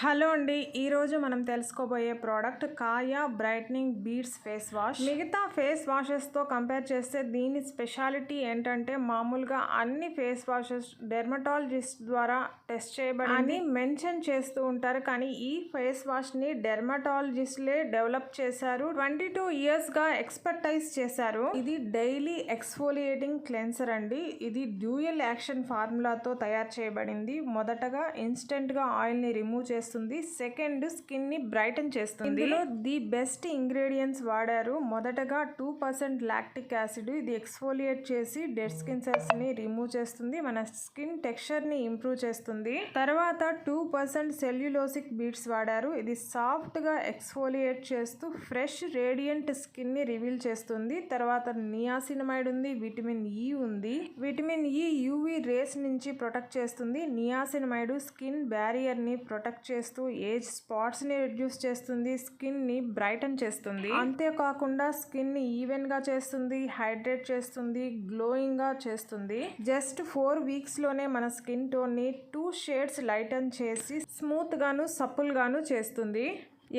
Hello అండి, ఈరోజు మనం తెలుసుకోబోయే ప్రోడక్ట్ కాయా బ్రైట్నింగ్ బీడ్స్ ఫేస్ వాష్. మిగతా ఫేస్ వాషెస్తో కంపేర్ చేస్తే దీని స్పెషాలిటీ ఏంటంటే మామూలుగా అన్ని ఫేస్ వాషెస్ డెర్మటాలజిస్ట్ ద్వారా టెస్ట్ చేయబడి అని మెన్షన్ చేస్తూ ఉంటారు. కానీ ఈ ఫేస్ వాష్ని డెర్మటాలజిస్ట్లే డెవలప్ చేశారు. 22 yearsగా ఎక్స్పర్టైజ్ చేశారు. ఇది డైలీ ఎక్స్ఫోలియేటింగ్ క్లెన్సర్ అండి. ఇది డ్యూయల్ యాక్షన్ ఫార్ములాతో తయారు చేయబడింది. మొదటగా ఇన్స్టెంట్గా ఆయిల్ని రిమూవ్ చేస్తుంది, సెకండ్ స్కిన్ ని బ్రైటన్ చేస్తుంది. ఇందులో ది బెస్ట్ ఇంగ్రీడియంట్స్ వాడారు. మొదటగా 2% లాక్టిక్ యాసిడ్, ఇది ఎక్స్ఫోలియేట్ చేసి డెడ్ స్కిన్ సెల్స్ ని రిమూవ్ చేస్తుంది, మన స్కిన్ టెక్స్చర్ ని ఇంప్రూవ్ చేస్తుంది. తర్వాత 2% సెల్యులోసిక్ బీడ్స్ వాడారు. ఇది సాఫ్ట్ గా ఎక్స్ఫోలియేట్ చేస్తూ ఫ్రెష్ రేడియంట్ స్కిన్ ని రివీల్ చేస్తుంది. తర్వాత నియాసినమైడ్ ఉంది, విటమిన్ ఈ ఉంది. విటమిన్ ఈ యూవీ రేస్ నుంచి ప్రొటెక్ట్ చేస్తుంది. నియాసినమైడ్ స్కిన్ బ్యారియర్ ని ప్రొటెక్ట్ చేస్తూ ఏజ్ స్పాట్స్ ని రిడ్యూస్ చేస్తుంది, స్కిన్ ని బ్రైటన్ చేస్తుంది. అంతేకాకుండా స్కిన్ ని ఈవెన్ గా చేస్తుంది, హైడ్రేట్ చేస్తుంది, గ్లోయింగ్ గా చేస్తుంది. జస్ట్ 4 weeks లోనే మన స్కిన్ టోన్ ని 2 shades లైటన్ చేసి స్మూత్ గాను సప్పుల్ గాను చేస్తుంది.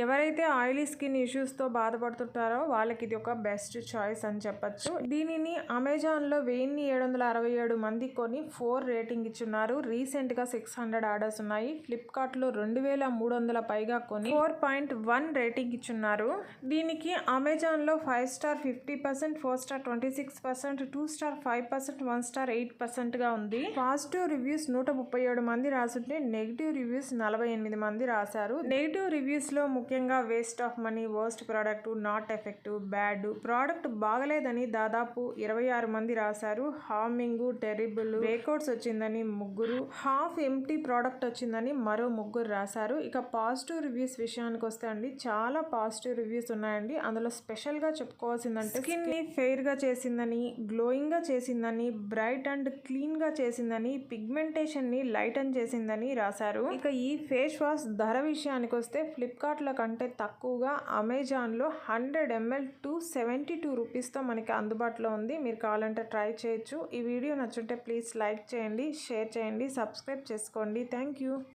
ఎవరైతే ఆయిలీ స్కిన్ ఇష్యూస్తో బాధపడుతుంటారో వాళ్ళకి ఇది ఒక బెస్ట్ చాయిస్ అని చెప్పచ్చు. దీనిని అమెజాన్లో 1767 మంది కొని 4 రేటింగ్ ఇచ్చున్నారు. రీసెంట్గా 600 ఆర్డర్స్ ఉన్నాయి. ఫ్లిప్కార్ట్లో 2300 పైగా కొని 4.1 రేటింగ్ ఇచ్చున్నారు. దీనికి అమెజాన్లో 5 star 50%, 4 star 26%, 2 star 5%, 1 star 8%గా ఉంది. పాజిటివ్ రివ్యూస్ 137 మంది రాసుంటే నెగిటివ్ రివ్యూస్ 48 మంది రాశారు. నెగిటివ్ రివ్యూస్లో ముఖ్యంగా waste of money, worst product, not effective, bad, product బాగలేదని దాదాపు 26 మంది రాశారు. హార్మింగ్, టెరిబుల్, బ్రేక్అవుట్స్ వచ్చిందని 3, హాఫ్ ఎంప్టీ ప్రోడక్ట్ వచ్చిందని మరో 3 రాశారు. ఇక పాజిటివ్ రివ్యూస్ విషయానికి వస్తే అండి, చాలా పాజిటివ్ రివ్యూస్ ఉన్నాయండి. అందులో స్పెషల్గా చెప్పుకోవాల్సిందంటే స్కిన్ ని ఫెయిర్ గా చేసిందని, గ్లోయింగ్ గా చేసిందని, బ్రైట్ అండ్ క్లీన్ గా చేసిందని, పిగ్మెంటేషన్ ని లైటన్ చేసిందని రాశారు. ఇక ఈ ఫేస్ వాష్ ధర విషయానికి వస్తే ఫ్లిప్కార్ట్ కంటే తక్కువగా అమెజాన్లో 100 ml 272 రూపీస్తో మనకి అందుబాటులో ఉంది. మీరు కావాలంటే ట్రై చేయొచ్చు. ఈ వీడియో నచ్చుంటే ప్లీజ్ లైక్ చేయండి, షేర్ చేయండి, సబ్స్క్రైబ్ చేసుకోండి. Thank you.